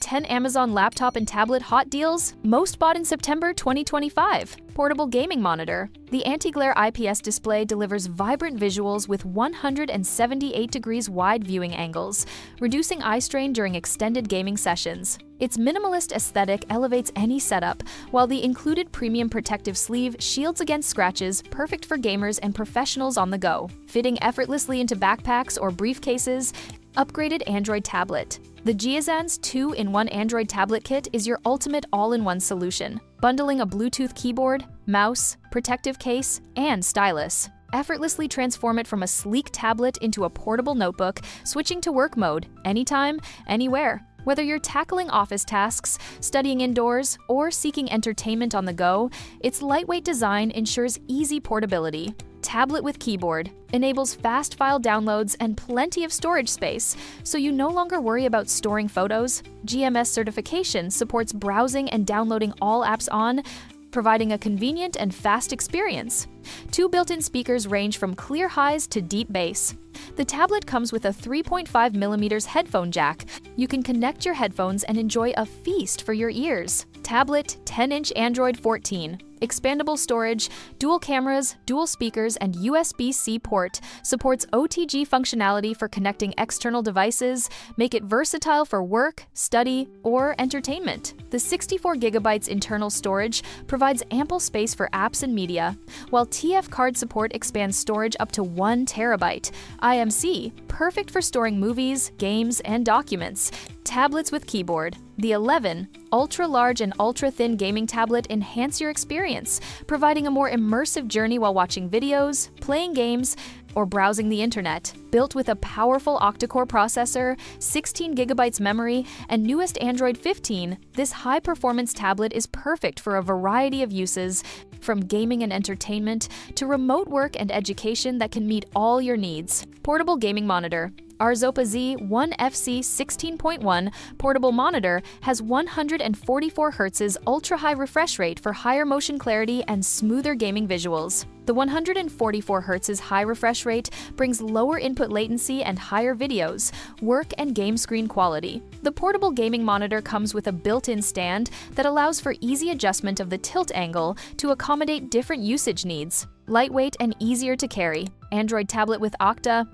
10 Amazon laptop and tablet hot deals, most bought in September 2025. Portable gaming monitor. The anti-glare IPS display delivers vibrant visuals with 178 degrees wide viewing angles, reducing eye strain during extended gaming sessions. Its minimalist aesthetic elevates any setup, while the included premium protective sleeve shields against scratches, perfect for gamers and professionals on the go. Fitting effortlessly into backpacks or briefcases. Upgraded Android tablet. The Jeazans 2-in-1 Android tablet kit is your ultimate all-in-one solution, bundling a Bluetooth keyboard, mouse, protective case, and stylus. Effortlessly transform it from a sleek tablet into a portable notebook, switching to work mode anytime, anywhere. Whether you're tackling office tasks, studying indoors, or seeking entertainment on the go, its lightweight design ensures easy portability. Tablet with keyboard enables fast file downloads and plenty of storage space, so you no longer worry about storing photos. GMS certification supports browsing and downloading all apps on, providing a convenient and fast experience. 2 built-in speakers range from clear highs to deep bass. The tablet comes with a 3.5mm headphone jack. You can connect your headphones and enjoy a feast for your ears. Tablet 10-inch Android 14. Expandable storage, dual cameras, dual speakers, and USB-C port. Supports OTG functionality for connecting external devices. Make it versatile for work, study, or entertainment. The 64GB internal storage provides ample space for apps and media, while TF card support expands storage up to 1 TB. IMC, perfect for storing movies, games, and documents. Tablets with keyboard. The 11 ultra-large and ultra-thin gaming tablet enhance your experience, providing a more immersive journey while watching videos, playing games, or browsing the internet. Built with a powerful octa-core processor, 16GB memory, and newest Android 15, this high-performance tablet is perfect for a variety of uses, from gaming and entertainment to remote work and education that can meet all your needs. Portable gaming monitor. ARZOPA Z1FC 16.1 portable monitor has 144 Hz ultra-high refresh rate for higher motion clarity and smoother gaming visuals. The 144 Hz high refresh rate brings lower input latency and higher videos, work, and game screen quality. The portable gaming monitor comes with a built-in stand that allows for easy adjustment of the tilt angle to accommodate different usage needs. Lightweight and easier to carry. Android tablet with Octa.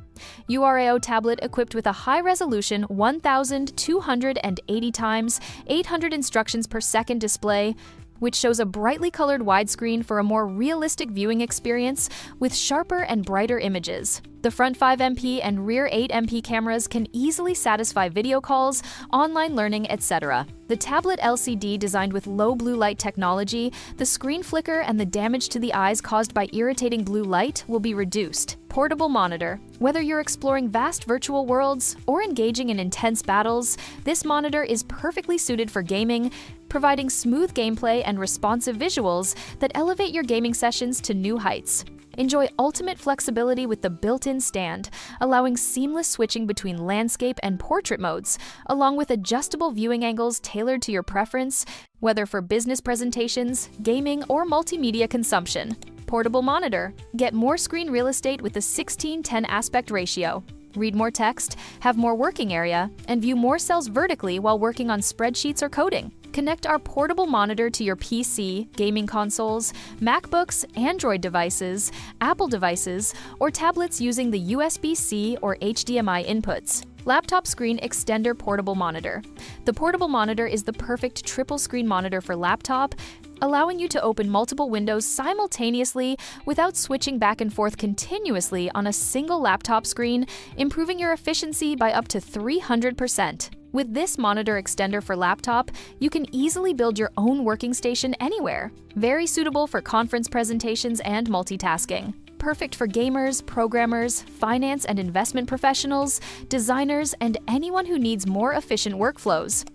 URAO tablet equipped with a high-resolution 1280 x 800 instructions per second display, which shows a brightly colored widescreen for a more realistic viewing experience with sharper and brighter images. The front 5MP and rear 8MP cameras can easily satisfy video calls, online learning, etc. The tablet LCD designed with low blue light technology, the screen flicker and the damage to the eyes caused by irritating blue light will be reduced. Portable monitor. Whether you're exploring vast virtual worlds or engaging in intense battles, this monitor is perfectly suited for gaming, providing smooth gameplay and responsive visuals that elevate your gaming sessions to new heights. Enjoy ultimate flexibility with the built-in stand, allowing seamless switching between landscape and portrait modes, along with adjustable viewing angles tailored to your preference, whether for business presentations, gaming, or multimedia consumption. Portable monitor. Get more screen real estate with the 16:10 aspect ratio. Read more text, have more working area, and view more cells vertically while working on spreadsheets or coding. Connect our portable monitor to your PC, gaming consoles, MacBooks, Android devices, Apple devices, or tablets using the USB-C or HDMI inputs. Laptop screen extender portable monitor. The portable monitor is the perfect triple screen monitor for laptop, allowing you to open multiple windows simultaneously without switching back and forth continuously on a single laptop screen, improving your efficiency by up to 300%. With this monitor extender for laptop, you can easily build your own working station anywhere. Very suitable for conference presentations and multitasking. Perfect for gamers, programmers, finance and investment professionals, designers, and anyone who needs more efficient workflows.